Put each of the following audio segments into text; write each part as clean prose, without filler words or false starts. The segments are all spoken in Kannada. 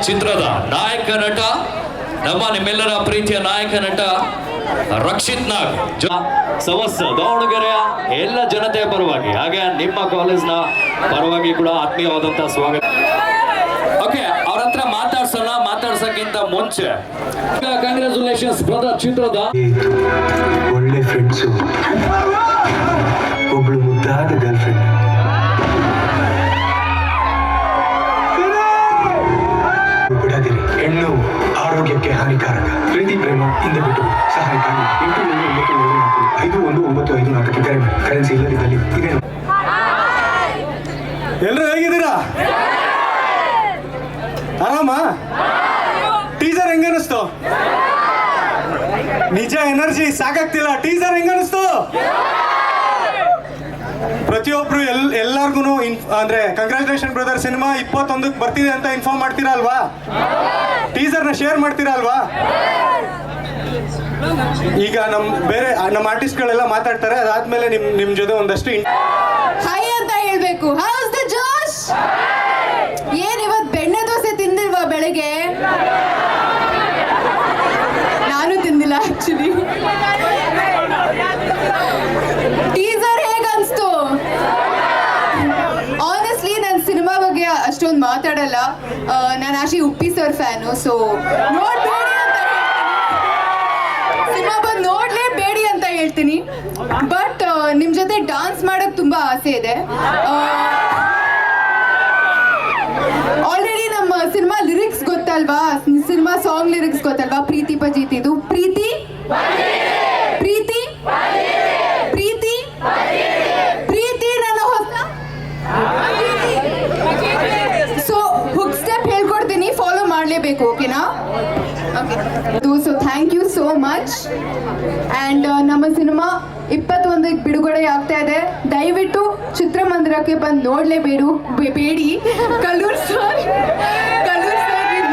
ಚಿತ್ರದ ನಾಯಕ ನಟ ನಮ್ಮ ನಿಮ್ಮೆಲ್ಲರ ಪ್ರೀತಿಯ ನಾಯಕ ನಟ ರಕ್ಷಿತ್ ನಾಗ್ ಸಮಸ್ತ ದಾವಣಗೆರೆಯ ಎಲ್ಲ ಜನತೆಯ ಪರವಾಗಿ ಹಾಗೆ ನಿಮ್ಮ ಕಾಲೇಜ್ನ ಪರವಾಗಿ ಕೂಡ ಆತ್ಮೀಯವಾದಂತಹ ಸ್ವಾಗತ. ಓಕೆ, ಅವ್ರ ಹತ್ರ ಮಾತಾಡ್ಸಕ್ಕಿಂತ ಮುಂಚೆ ಕಂಗ್ರ್ಯಾಚುಲೇಷನ್ಸ್ ಬ್ರದರ್ ಚಿತ್ರದ ಒಳ್ಳೆ ಫ್ರೆಂಡ್ಸು, ಒಬ್ಳು ಮುದ್ದಾದ ಗರ್ಲ್ ಫ್ರೆಂಡ್. ಬಿಡದಿರಿ, ಹೆಣ್ಣು ಆರೋಗ್ಯಕ್ಕೆ ಹಾನಿಕಾರಕ. ಪ್ರೀತಿ ಪ್ರೇಮ ಹಿಂದೆ ಬಿಟ್ಟು ಸಹಾಯಕ್ಕಾಗಿ 8794 ಕರೆ ಮಾಡಿ. ಕರೆನ್ಸಿ ಇಲ್ಲದಿದ್ದಲ್ಲಿ ಇದೇನು. ಎಲ್ಲರೂ ಹೇಗಿದ್ದೀರಾ? ಆರಾಮ? ಟೀಸರ್ ಹೆಂಗನಿಸ್ತು? ನಿಜ ಎನರ್ಜಿ ಸಾಕಾಗ್ತಿಲ್ಲ. ಟೀಸರ್ ಹೆಂಗನಿಸ್ತು? ಪ್ರತಿಯೊಬ್ರು ಎಲ್ಲಾರ್ಗು ಅಂದ್ರೆ ಕಂಗ್ರಾಚುಲೇಷನ್ ಬ್ರದರ್, ಸಿನಿಮಾ 21ಕ್ಕೆ ಬರ್ತಿದೆ ಅಂತ ಇನ್ಫಾರ್ಮ್ ಮಾಡ್ತೀರಾ ಅಲ್ವಾ? ಟೀಸರ್ನ ಶೇರ್ ಮಾಡ್ತೀರಾ ಅಲ್ವಾ? ಈಗ ನಮ್ಮ ಆರ್ಟಿಸ್ಟ್ಗಳೆಲ್ಲ ಮಾತಾಡ್ತಾರೆ, ಅದಾದ್ಮೇಲೆ ನಿಮ್ ಜೊತೆ ಒಂದಷ್ಟು ಹೈ ಅಂತ ಹೇಳ್ಬೇಕು. ಹೌಸ್ ದ ಜೋಶ್? ಏನ್ ಇವತ್ತು ಬೆಣ್ಣೆ ದೋಸೆ ತಿಂದಿಲ್ವಾ ಬೆಳಗ್ಗೆ? ನಾನು ತಿಂದಿಲ್ಲ ಆಕ್ಚುಲಿ. ಟೀಸರ್ ಹೇಗ್ ಅನ್ಸ್ತು? ಆನೆಸ್ಟ್ಲಿ ನಾನು ಸಿನಿಮಾ ಬಗ್ಗೆ ಅಷ್ಟೊಂದು ಮಾತಾಡಲ್ಲ. ನಾನು actually Uppi sir fan. So ನೋಡ್ಬೇಡಿ ಅಂತ ಹೇಳ್ತೀನಿ, ಸಿನಿಮಾ ಬಂದು ನೋಡ್ಲೇಬೇಡಿ ಅಂತ ಹೇಳ್ತೀನಿ. ಬಟ್ ನಿಮ್ ಜೊತೆ ಡಾನ್ಸ್ ಮಾಡಕ್ ತುಂಬಾ ಆಸೆ ಇದೆ. ಆಲ್ರೆಡಿ ನಮ್ಮ ಸಿನಿಮಾ ಲಿರಿಕ್ಸ್ ಗೊತ್ತಲ್ವಾ? ಸಿನಿಮಾ ಸಾಂಗ್ ಲಿರಿಕ್ಸ್ ಗೊತ್ತಲ್ವಾ? ಪ್ರೀತಿ ಪಜೀತಿದು ಪ್ರೀತಿ ಪ್ರೀತಿ ಪ್ರೀತಿ ಪ್ರೀತಿ ನನ್ನ ಹೊಸ. ಸೊ ಹುಕ್ ಸ್ಟೆಪ್ ಹೇಳ್ಕೊಡ್ತೀನಿ, ಫಾಲೋ ಮಾಡಲೇಬೇಕು. ಓಕೆನಾ? So thank you so much. And ನಮ್ಮ ಸಿನಿಮಾ 21ಕ್ಕೆ ಬಿಡುಗಡೆ ಆಗ್ತಾ ಇದೆ. ದಯವಿಟ್ಟು ಚಿತ್ರಮಂದಿರಕ್ಕೆ ಬಂದು ನೋಡಲೇಬೇಡಿ. ಕಲ್ಲೂರ್ ಸರ್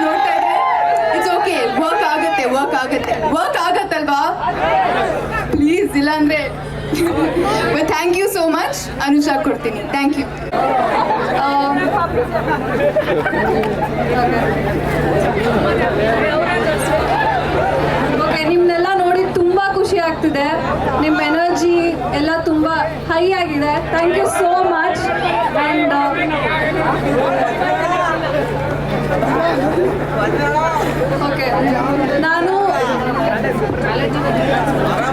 ನೋಡ್ತಾ ಇದ್ರೆ ಇಟ್ಸ್ ಓಕೆ, ವರ್ಕ್ ಆಗತ್ತಲ್ವಾ? ಪ್ಲೀಸ್, ಇಲ್ಲಾಂದ್ರೆ thank you so much. Anusha ಕೊಡ್ತೀನಿ. Thank you. ಓಕೆ, ನಿಮ್ಮನ್ನೆಲ್ಲ ನೋಡಿ ತುಂಬ ಖುಷಿ ಆಗ್ತಿದೆ. ನಿಮ್ಮ ಎನರ್ಜಿ ಎಲ್ಲ ತುಂಬ ಹೈ ಆಗಿದೆ. Thank you so much. And okay, ನಾನು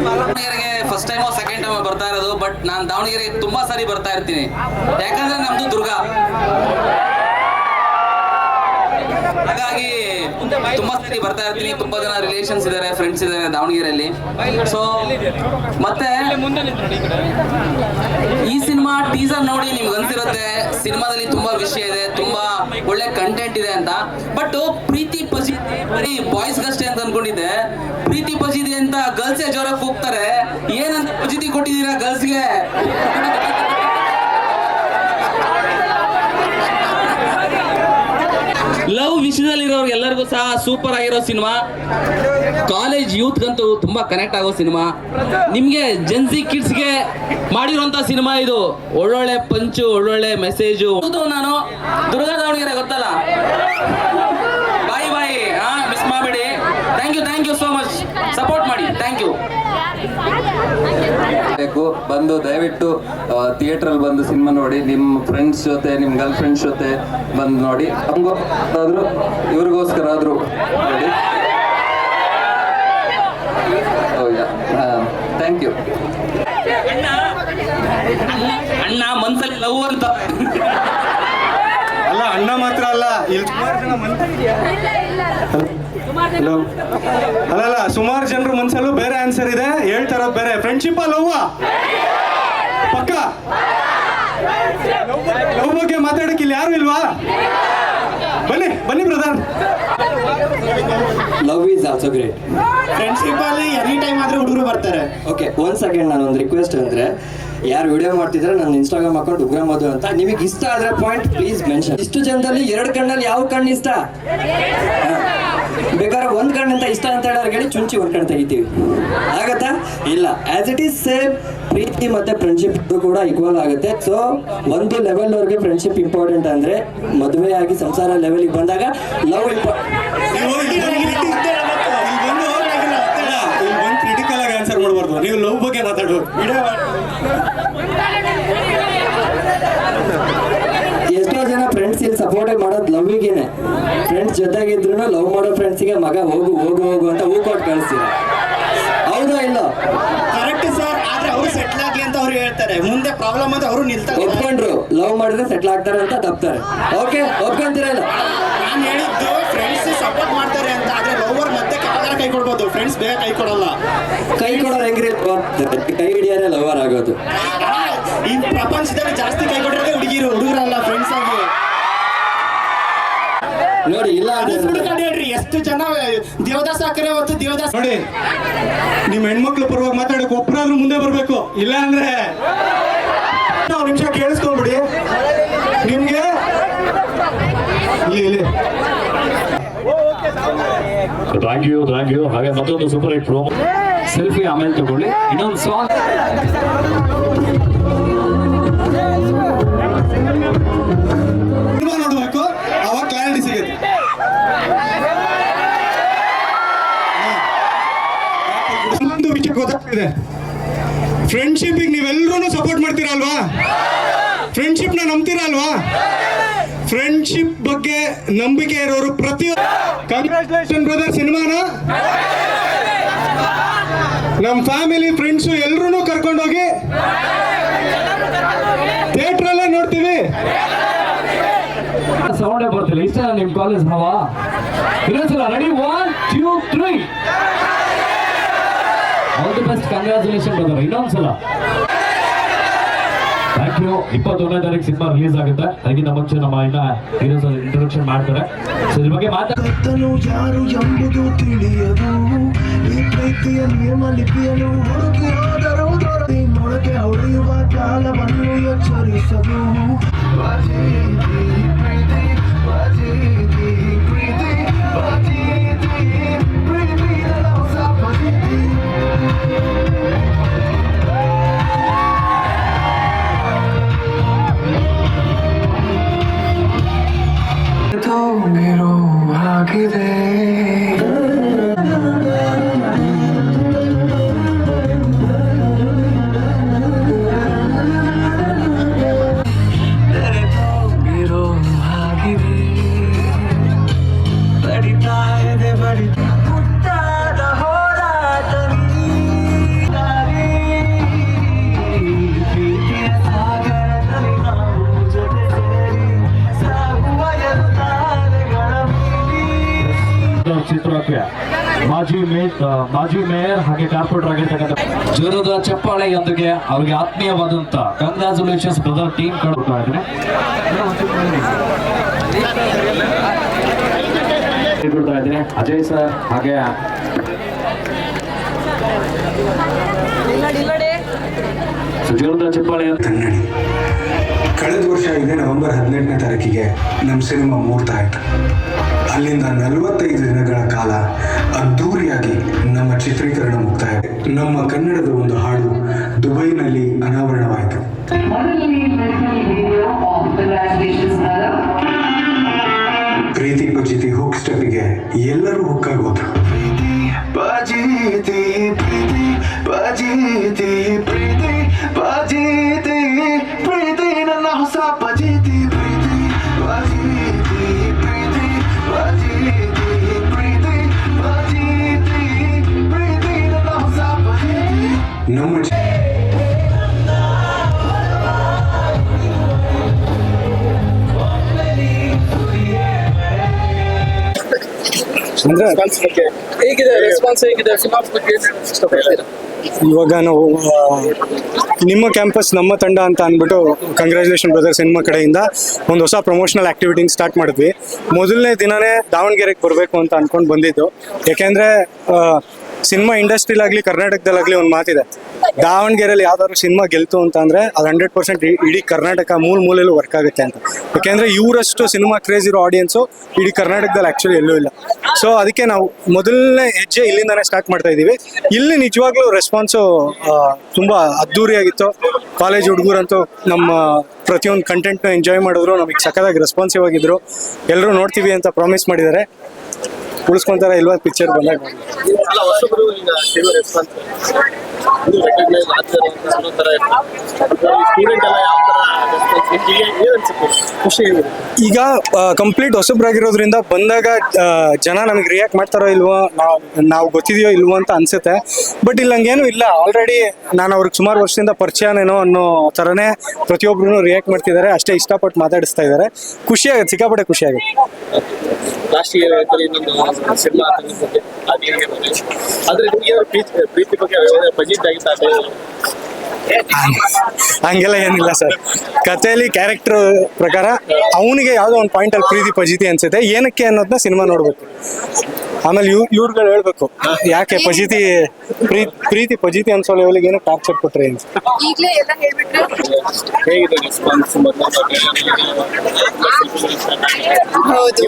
ದಾವಣಗೆರೆಗೆ ಫಸ್ಟ್ ಟೈಮೋ ಸೆಕೆಂಡ್ ಟೈಮೋ ಬರ್ತಾ ಇರೋದು. ಬಟ್ ನಾನು ದಾವಣಗೆರೆಗೆ ತುಂಬಾ ಸಾರಿ ಬರ್ತಾ ಇರ್ತೀನಿ, ಯಾಕಂದ್ರೆ ನಮ್ದು ದುರ್ಗ. ಹಾಗಾಗಿ ತುಂಬಾ ಸರಿ ಬರ್ತಾ ಇರ್ತೀನಿ. ತುಂಬಾ ಜನ ರಿಲೇಷನ್ಸ್ ಇದ್ದಾರೆ, ಫ್ರೆಂಡ್ಸ್ ಇದ್ದಾರೆ ದಾವಣಗೆರೆಯಲ್ಲಿ. ಸೊ ಮತ್ತೆ ಈ ಸಿನಿಮಾ ಟೀಸರ್ ನೋಡಿ ನಿಮ್ಗೆ ಅನ್ಸಿರುತ್ತೆ ಸಿನಿಮಾದಲ್ಲಿ ತುಂಬಾ ವಿಷಯ ಇದೆ, ತುಂಬಾ ಒಳ್ಳೆ ಕಂಟೆಂಟ್ ಇದೆ ಅಂತ. ಬಟ್ ಪ್ರೀತಿ ಪಜೀತಿ ಬರೀ ಬಾಯ್ಸ್ಗಷ್ಟೇ ಅಂತ ಅನ್ಕೊಂಡಿದ್ದೆ. ಪ್ರೀತಿ ಪಜೀತಿ ಅಂತ ಗರ್ಲ್ಸೇ ಜೋರಾಗಿ ಹೋಗ್ತಾರೆ. ಏನಂತ ಪಜೀತಿ ಕೊಟ್ಟಿದ್ದೀರಾ ಗರ್ಲ್ಸ್ಗೆ? ಲವ್ ವಿಷಯದಲ್ಲಿರೋರ್ಗೆ ಎಲ್ಲರಿಗೂ ಸಹ ಸೂಪರ್ ಆಗಿರೋ ಸಿನಿಮಾ. ಕಾಲೇಜ್ ಯೂತ್ಗಂತೂ ತುಂಬಾ ಕನೆಕ್ಟ್ ಆಗೋ ಸಿನಿಮಾ. ನಿಮ್ಗೆ ಜೆನ್ಸಿ ಕಿಡ್ಸ್ಗೆ ಮಾಡಿರುವಂತ ಸಿನಿಮಾ ಇದು. ಒಳ್ಳೊಳ್ಳೆ ಪಂಚು, ಒಳ್ಳೊಳ್ಳೆ ಮೆಸೇಜು. ನಾನು ದುರ್ಗ ದಾವಣಗೆರೆ ಗೊತ್ತಲ್ಲ, ಬಾಯಿ ಮಿಸ್ ಮಾಡಬೇಡಿ. Thank you so much. Support ಮಾಡಿ. Thank you. ಬಂದು ದಯವಿಟ್ಟು ಥಿಯೇಟ್ರಲ್ಲಿ ಬಂದು ಸಿನಿಮಾ ನೋಡಿ. ನಿಮ್ಮ ಫ್ರೆಂಡ್ಸ್ ಜೊತೆ, ನಿಮ್ಮ ಗರ್ಲ್ ಫ್ರೆಂಡ್ಸ್ ಜೊತೆ ಬಂದು ನೋಡಿ. ಹಂಗೋಸ್ಕರಾದ್ರೂ ಇವ್ರಿಗೋಸ್ಕರ ಆದ್ರೂ ನೋಡಿ. Thank you. ಅಣ್ಣ ಮನ್ಸಲ್ಲಿ ಲವ್ ಅಂತ ಅಲ್ಲ, ಅಣ್ಣ ಮಾತ್ರ ಅಲ್ಲ, ಇಲ್ಲಿ ಅಲ್ಲ ಸುಮಾರು ಜನರು ಮನ್ಸಲ್ಲೂ ಬೇರೆ ಆನ್ಸರ್ ಇದೆ, ಹೇಳ್ತಾರೋದು ಬೇರೆ. ಫ್ರೆಂಡ್ಶಿಪ್ ಲವ್ವ ಪಕ್ಕ. ಲವ್ ಬಗ್ಗೆ ಮಾತಾಡಕ್ಕೆ ಇಲ್ಲಿ ಯಾರು ಇಲ್ವಾ? ಬನ್ನಿ brother. Love is also great. Friendship ಅಲ್ಲಿ ಎನಿ ಟೈಮ್ ಆದ್ರೆ ಹುಡುಗರು ಬರ್ತಾರೆ. ಓಕೆ, ಒಂದ್ ಸೆಕೆಂಡ್, ನಾನು ಒಂದು ರಿಕ್ವೆಸ್ಟ್ ಅಂದ್ರೆ, ಯಾರು ವಿಡಿಯೋ ಮಾಡ್ತಿದ್ರೆ ನನ್ನ ಇನ್ಸ್ಟಾಗ್ರಾಮ್ ಅಕೌಂಟ್ ಉಗ್ರ ಮಧು ಅಂತ, ನಿಮಗೆ ಇಷ್ಟ ಆದ್ರೆ ಪಾಯಿಂಟ್ ಪ್ಲೀಸ್ ಮೆನ್ಷನ್. ಇಷ್ಟು ಜನದಲ್ಲಿ 2 ಕಣ್ಣಲ್ಲಿ ಯಾವ ಕಣ್ಣು ಇಷ್ಟ? ಬೇಕಾದ್ರೆ ಒಂದು ಕಣ್ಣಿಂದ ಇಷ್ಟ ಅಂತ ಹೇಳೋರು ಹೇಳಿ ಚುಂಚಿ ಒಂದು ಕಣ್ಣು ತೆಗಿತೀವಿ, ಆಗತ್ತಾ? ಇಲ್ಲ. ಆಸ್ ಇಟ್ ಈಸ್ ಸೇಮ್ ಪ್ರೀತಿ ಮತ್ತು ಫ್ರೆಂಡ್ಶಿಪ್ ಕೂಡ ಈಕ್ವಲ್ ಆಗುತ್ತೆ. ಸೊ ಒಂದು ಲೆವೆಲ್ವರೆಗೆ ಫ್ರೆಂಡ್ಶಿಪ್ ಇಂಪಾರ್ಟೆಂಟ್ ಅಂದರೆ ಮದುವೆ ಆಗಿ ಸಂಸಾರ ಲೆವೆಲಿಗೆ ಬಂದಾಗ ಲವ್ ಕ್ರಿಟಿಕಲ್ ಆಗಿ ಆನ್ಸರ್ ಮಾಡಬಾರ್ದು, ನೀವು ಲವ್ ಬಗ್ಗೆ ಮಾತಾಡೋದು. ಎಷ್ಟೋ ಜನ ಫ್ರೆಂಡ್ಸ್ ಇಲ್ಲಿ ಸಪೋರ್ಟ್ ಮಾಡೋದು ಲವ್ವಿಗೇನೆ. ಫ್ರೆಂಡ್ಸ್ ಜೊತೆಗಿದ್ರು ಲವ್ ಮಾಡೋ ಫ್ರೆಂಡ್ಸಿಗೆ ಮಗ ಹೋಗು ಹೋಗು ಹೋಗು ಅಂತ ಹೂ ಕೊಟ್ಟು ಕಳಿಸ್ತೀರ, ಹೌದಾ ಇಲ್ಲ? ಕರೆಕ್ಟ್ ಸರ್, ಆದ್ರೆ ಅವರು ಸೆಟ್ಲ್ ಆಗ್ಲಿ ಅಂತ ಅವ್ರು ಹೇಳ್ತಾರೆ, ಮುಂದೆ ಪ್ರಾಬ್ಲಮ್ ಅಂತ ಅವರು ನಿಲ್ತಾರೆ. ಒಪ್ಕೊಂಡ್ರು ಲವ್ ಮಾಡಿದ್ರೆ ಸೆಟ್ಲ್ ಆಗ್ತಾರೆ ಅಂತ ತಪ್ತಾರೆ. ಓಕೆ, ಒಪ್ಕೊಂತೀರ ಇಲ್ಲ? ನಾನು ಹೇಳಿದ್ದು ಫ್ರೆಂಡ್ಸ್ ಸಪೋರ್ಟ್ ಮಾಡ್ತಾರೆ ಅಂತ, ಆದ್ರೆ ಲವರ್ ಮತ್ತೆ ಯಾವಾಗ ಕೈ ಕೊಡ್ಬೋದು, ಫ್ರೆಂಡ್ಸ್ ಬೇಗ ಕೈ ಕೊಡಲ್ಲ. ಕೈ ಕೊಡೋರು ಹೆಂಗ್ರಿ? ಕೈ ಹಿಡಿಯಾರೆ ಲವರ್ ಆಗೋದು. ಈ ಪ್ರಪಂಚದಲ್ಲಿ ಜಾಸ್ತಿ ಕೈ ಕೊಟ್ಟಿರೋದೇ ಹುಡುಗರಲ್ಲ, ಫ್ರೆಂಡ್ಸ್ ಆಗಿ ನೋಡಿ. ಇಲ್ಲ ಹೇಳ್ರಿ, ಎಷ್ಟು ಜನ ದೇವದಾಸ ಹಾಕರೆ ಹೊತ್ತು ದೇವದಾಸ. ನೋಡಿ, ನಿಮ್ಮ ಹೆಣ್ಮಕ್ಳು ಪರವಾಗಿ ಮಾತಾಡಕ್ಕೆ ಒಬ್ಬರಾದ್ರೂ ಮುಂದೆ ಬರಬೇಕು, ಇಲ್ಲ ಅಂದ್ರೆ ನಾವು ನಿಮಿಷ ಕೇಳಿಸ್ಕೊಂಡ್ಬಿಡಿ. ನಿಮ್ಗೆ ಇಲ್ಲಿ ಥ್ಯಾಂಕ್ ಯು. ಹಾಗೆ ಮತ್ತೊಂದು ಸೂಪರ್ ಹಿಟ್ ಪ್ರೋಮೋ ಸೆಲ್ಫಿ ಆಮೇಲೆ ತಗೊಳ್ಳಿ. ಇನ್ನೊಂದು ಸಾಂಗ್ ನೋಡ್ಬೇಕು, ಅವಾಗ ಕ್ಲಾರಿಟಿ ಸಿಗುತ್ತೆ. ಒಂದು ವಿಷಯ ಗೊತ್ತಾಗ್ತಿದೆ, ಫ್ರೆಂಡ್ಶಿಪ್ಪಿಗೆ ನೀವೆಲ್ಲರೂ ಸಪೋರ್ಟ್ ಮಾಡ್ತೀರಾ ಅಲ್ವಾ? ಫ್ರೆಂಡ್ಶಿಪ್ನ ನಂಬ್ತೀರಾ ಅಲ್ವಾ? ಫ್ರೆಂಡ್ಶಿಪ್ ಬಗ್ಗೆ ನಂಬಿಕೆ ಇರೋರು ಪ್ರತಿಯೊಂದು ಕಂಗ್ರ್ಯಾಚುಲೇಷನ್ ಬ್ರದರ್ ಸಿನಿಮಾನ ನಮ್ಮ ಫ್ಯಾಮಿಲಿ ಫ್ರೆಂಡ್ಸು ಎಲ್ಲರೂ ಕರ್ಕೊಂಡೋಗಿ ಥಿಯೇಟ್ರಲ್ಲೇ ನೋಡ್ತೀವಿ. ಸೌಂಡೇ ಬರ್ತಿಲ್ಲ. ಇಷ್ಟ ನಿಮ್ಮ ಕಾಲೇಜ್ ಹವಾ? ಇನ್ನೊಂದ್ಸಲ ready, 1 2 3. All the best, congratulation brother. ಇನ್ನೊಂದ್ಸಲ ಥ್ಯಾಂಕ್ ಯು. 21ನೇ ತಾರೀಕು ಸಿನಿಮಾ ರಿಲೀಸ್ ಆಗುತ್ತೆ. ಅದಕ್ಕಿಂತ ಮುಂಚೆ ನಮ್ಮ ಇನ್ನ ಹೀರೋಸ್ ಇಂಟ್ರೊಡಕ್ಷನ್ ಮಾಡ್ತಾರೆ. ಸೊ ಇದ್ರ ಬಗ್ಗೆ ಕತ್ತಲು ಯಾರು ಎಂಬುದು ತಿಳಿಯದು, ಈ ಪ್ರೀತಿಯ ನಿಯಮ ಲಿಪಿಯನ್ನು ಹುಡುಕಿ ಹೋದರೂ ದೊರಕಿ ಮೊಳಕೆ ಹೊಡೆಯುವ ಕಾಲವನ್ನು ಎಚ್ಚರಿಸದು. ತುಂಬಿರೋ ಆಗಿದೆ ತುಂಬಿರೋ ಆಗಿದೆ, ಬಡಿತಾ ಇದೆ ಬಡಿತಾ ಮುಟ್ಟಾದ ಹೋರಾಟ ಪ್ರೀತಿಯ ಸಾಗರದಲ್ಲಿ ನಾವು ಜೊತೆ ಸೇರಿ ಸಾಗುವ ಚಿತ್ರಕ್ಕೆ ಮಾಜಿ ಮೇಯರ್ ಹಾಗೆ ಕಾರ್ಪೊರೇಟರ್ ಆಗಿರ್ತಕ್ಕಂಥ ಜೋರದ ಚಪ್ಪಾಳೆಯೊಂದಿಗೆ ಅವ್ರಿಗೆ ಆತ್ಮೀಯವಾದಂತ ಕಂಗ್ರ್ಯಾಚುಲೇಷನ್ಸ್ ಬ್ರದರ್ ಟೀಮ್ ಕೊಡ್ತಾ ಇದ್ರೆ ಅಜಯ್ ಸರ್ ಹಾಗೆ ಜೋರದ ಚಪ್ಪಾಳೆ ಕನ್ನಡಿ. ಕಳೆದ ವರ್ಷ ಇದೇ ನವೆಂಬರ್ 18ನೇ ತಾರೀಕಿಗೆ ನಮ್ಮ ಸಿನಿಮಾ ಮುಹೂರ್ತ ಆಯಿತು. ಅಲ್ಲಿಂದ 45 ದಿನಗಳ ಕಾಲ ಅದ್ದೂರಿಯಾಗಿ ನಮ್ಮ ಚಿತ್ರೀಕರಣ ಮುಕ್ತಾಯ. ನಮ್ಮ ಕನ್ನಡದ ಒಂದು ಹಾಡು ದುಬೈನಲ್ಲಿ ಅನಾವರಣವಾಯಿತು. ಪ್ರೀತಿ ಪಜಿತಿ ಹುಕ್ ಸ್ಟೆಪ್ಗೆ ಎಲ್ಲರೂ ಹುಕ್ಕಾಗಿ ಹೋದ್ರು. ಪಜಿತಿ ಪ್ರೀತಿ ಪಜಿತಿ ಪ್ರೀತಿ ಪಜಿತಿ ಪ್ರೀತಿ ನನ್ನ ಹೊಸ ಪಜಿತಿ ಪ್ರೀತಿ ಪಜಿತಿ ಪ್ರೀತಿ ಪಜಿತಿ ಪ್ರೀತಿ ಪಜಿತಿ ಪ್ರೀತಿ ನನ್ನ ಹೊಸ ಪಜಿತಿ. ನಮ್ಮ ಹೇಗಿದೆ ರೆಸ್ಪಾನ್ಸ್, ಹೇಗಿದೆ ಇವಾಗ ನಾವು ನಿಮ್ಮ ಕ್ಯಾಂಪಸ್ ನಮ್ಮ ತಂಡ ಅಂತ ಅಂದ್ಬಿಟ್ಟು ಕಂಗ್ರ್ಯಾಚುಲೇಷನ್ ಬ್ರದರ್ ಸಿನಿಮಾ ಕಡೆಯಿಂದ ಒಂದು ಹೊಸ ಪ್ರಮೋಷನಲ್ ಆಕ್ಟಿವಿಟಿನ ಸ್ಟಾರ್ಟ್ ಮಾಡಿದ್ವಿ. ಮೊದಲನೇ ದಿನನೇ ದಾವಣಗೆರೆಗೆ ಬರಬೇಕು ಅಂತ ಅಂದ್ಕೊಂಡು ಬಂದಿದ್ದು. ಯಾಕೆಂದರೆ ಸಿನಿಮಾ ಇಂಡಸ್ಟ್ರಿಲಾಗಲಿ ಕರ್ನಾಟಕದಲ್ಲಾಗಲಿ ಒಂದು ಮಾತಿದೆ, ದಾವಣಗೆರೆಯಲ್ಲಿ ಯಾವ್ದಾದ್ರು ಸಿನಿಮಾ ಗೆಲ್ತು ಅಂತ ಅಂದರೆ ಅದು 100% ಇಡೀ ಕರ್ನಾಟಕ ಮೂಲೆಯಲ್ಲೂ ವರ್ಕ್ ಆಗುತ್ತೆ ಅಂತ. ಯಾಕೆಂದರೆ ಇವರಷ್ಟು ಸಿನಿಮಾ ಕ್ರೇಜ್ ಇರೋ ಆಡಿಯನ್ಸು ಇಡೀ ಕರ್ನಾಟಕದಲ್ಲಿ ಆ್ಯಕ್ಚುಲಿ ಎಲ್ಲೂ ಇಲ್ಲ. ಸೊ ಅದಕ್ಕೆ ನಾವು ಮೊದಲನೇ ಹೆಜ್ಜೆ ಇಲ್ಲಿಂದಾನೇ ಸ್ಟಾರ್ಟ್ ಮಾಡ್ತಾ ಇದ್ದೀವಿ. ಇಲ್ಲಿ ನಿಜವಾಗ್ಲೂ ರೆಸ್ಪಾನ್ಸು ತುಂಬ ಅದ್ಧೂರಿಯಾಗಿತ್ತು. ಕಾಲೇಜ್ ಹುಡುಗರಂತೂ ನಮ್ಮ ಪ್ರತಿಯೊಂದು ಕಂಟೆಂಟ್ನ ಎಂಜಾಯ್ ಮಾಡಿದ್ರು, ನಮಗೆ ಸಖತ್ತಾಗಿ ರೆಸ್ಪಾನ್ಸಿವ್ ಆಗಿದ್ರು. ಎಲ್ಲರೂ ನೋಡ್ತೀವಿ ಅಂತ ಪ್ರಾಮಿಸ್ ಮಾಡಿದ್ದಾರೆ. ಉಳಿಸ್ಕೊಂತಾರ ಇಲ್ವಾ ಪಿಕ್ಚರ್ ಬಂದಾಗ ಈಗ ಕಂಪ್ಲೀಟ್ ಹೊಸಬ್ರಾಗಿರೋದ್ರಿಂದ ಬಂದಾಗ ಜನ ನಮಗೆ ರಿಯಾಕ್ಟ್ ಮಾಡ್ತಾರೋ ಇಲ್ವೋ, ನಾವು ಗೊತ್ತಿದೆಯೋ ಇಲ್ವೋ ಅಂತ ಅನ್ಸುತ್ತೆ. ಬಟ್ ಇಲ್ಲಿ ಹಂಗೇನು ಇಲ್ಲ. ಆಲ್ರೆಡಿ ನಾನು ಅವ್ರಿಗೆ ಸುಮಾರು ವರ್ಷದಿಂದ ಪರಿಚಯನೇನೋ ಅನ್ನೋ ಥರನೇ ಪ್ರತಿಯೊಬ್ಬರೂ ರಿಯಾಕ್ಟ್ ಮಾಡ್ತಿದ್ದಾರೆ. ಅಷ್ಟೇ ಇಷ್ಟಪಟ್ಟು ಮಾತಾಡಿಸ್ತಾ ಇದ್ದಾರೆ. ಖುಷಿ ಆಗುತ್ತೆ, ಸಿಕ್ಕಾಪಟ್ಟೆ ಖುಷಿ ಆಗುತ್ತೆ. ಹಂಗೆಲ್ಲ ಏನಿಲ್ಲ ಸರ್. ಕಥೆಯಲ್ಲಿ ಕ್ಯಾರೆಕ್ಟರ್ ಪ್ರಕಾರ ಅವನಿಗೆ ಯಾವುದೋ ಒಂದು ಪಾಯಿಂಟಲ್ಲಿ ಪ್ರೀತಿ ಪಜಿತಿ ಅನ್ಸುತ್ತೆ. ಏನಕ್ಕೆ ಅನ್ನೋದನ್ನ ಸಿನಿಮಾ ನೋಡ್ಬೇಕು. ಆಮೇಲೆ ಇವ್ರುಗಳು ಹೇಳ್ಬೇಕು ಯಾಕೆ ಪ್ರೀತಿ ಪಜಿತಿ ಅನ್ಸೋ ಲೆವೆಲ್ಗೆ ಏನೋ ಟಾರ್ಚರ್ ಕೊಟ್ರೆ ಅಂತ. ಈಗಲೇ ಎಲ್ಲ ಹೇಳ್ಬಿಟ್ರೆ ಹೌದು.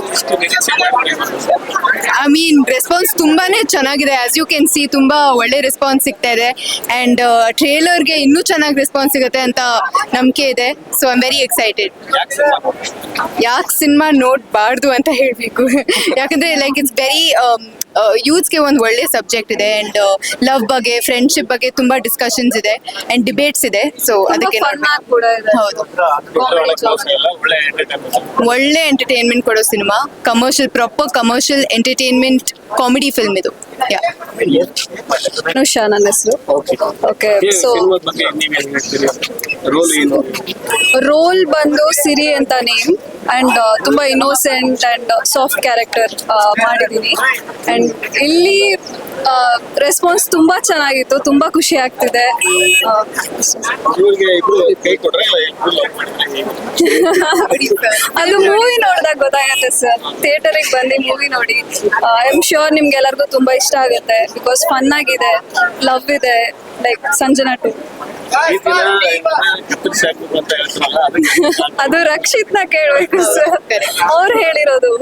ಐ ಮೀನ್ ರೆಸ್ಪಾನ್ಸ್ ತುಂಬಾನೇ ಚೆನ್ನಾಗಿದೆ. ಆಸ್ ಯು ಕ್ಯಾನ್ ಸಿ ತುಂಬಾ ಒಳ್ಳೆ ರೆಸ್ಪಾನ್ಸ್ ಸಿಗ್ತಾ ಇದೆ. ಆ್ಯಂಡ್ ಟ್ರೇಲರ್ಗೆ ಇನ್ನೂ ಚೆನ್ನಾಗಿ ರೆಸ್ಪಾನ್ಸ್ ಸಿಗುತ್ತೆ ಅಂತ ನಂಬಿಕೆ ಇದೆ. So I am very excited. ಯಾಕೆ ಸಿನಿಮಾ ನೋಡಬಾರ್ದು ಅಂತ ಹೇಳಬೇಕು, ಯಾಕಂದರೆ ಲೈಕ್ ಇಟ್ಸ್ ವೆರಿ ಯೂತ್ಸ್ಗೆ ಒಂದು ಒಳ್ಳೆ ಸಬ್ಜೆಕ್ಟ್ ಇದೆ. ಆ್ಯಂಡ್ ಲವ್ ಬಗ್ಗೆ, ಫ್ರೆಂಡ್ಶಿಪ್ ಬಗ್ಗೆ ತುಂಬ ಡಿಸ್ಕಷನ್ಸ್ ಇದೆ ಆ್ಯಂಡ್ ಡಿಬೇಟ್ಸ್ ಇದೆ. ಸೊ ಅದಕ್ಕೆ ಹೌದು, ಒಳ್ಳೆ ಎಂಟರ್ಟೈನ್ಮೆಂಟ್ ಕೊಡೋ cinema. Proper commercial entertainment comedy film ಇದು. ಅನುಷಾ ನನ್ನ ಹೆಸರು. ಓಕೆ, ಸೊ ರೋಲ್ ಬಂದು ಸಿರಿ ಅಂತ ನೇಮ್. ಆ್ಯಂಡ್ ತುಂಬ ಇನ್ನೋಸೆಂಟ್ ಆ್ಯಂಡ್ ಸಾಫ್ಟ್ ಕ್ಯಾರೆಕ್ಟರ್ ಮಾಡಿದ್ದೀನಿ. ಆ್ಯಂಡ್ ಇಲ್ಲಿ ರೆಸ್ಪಾನ್ಸ್ ತುಂಬ ಚೆನ್ನಾಗಿತ್ತು, ತುಂಬ ಖುಷಿ ಆಗ್ತಿದೆ. ಅದು ಮೂವಿ ನೋಡಿದಾಗ ಗೊತ್ತಾಗುತ್ತೆ ಸರ್. ಥಿಯೇಟರಿಗೆ ಬಂದು ಮೂವಿ ನೋಡಿ. ಐ ಆಮ್ ಶ್ಯೂರ್ ನಿಮ್ಗೆಲ್ಲರಿಗೂ ತುಂಬ ಇಷ್ಟ ಆಗುತ್ತೆ. ಬಿಕಾಸ್ ಫನ್ ಆಗಿದೆ, ಲವ್ ಇದೆ, ಲೈಕ್ ಸಂಜನಾ ಟು. ಅದು ರಕ್ಷಿತ್ನ ಕೇಳಬೇಕು ಸರ್, ಅವ್ರು ಹೇಳಿರೋದು.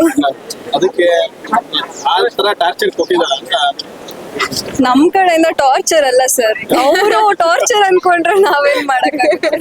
ನಮ್ ಕಡೆಯಿಂದ ಟಾರ್ಚರ್ ಅಲ್ಲ ಸರ್, ಅವರು ಟಾರ್ಚರ್ ಅನ್ಕೊಂಡ್ರೆ ನಾವೇನ್ ಮಾಡಕ್ಕಾಗುತ್ತೆ.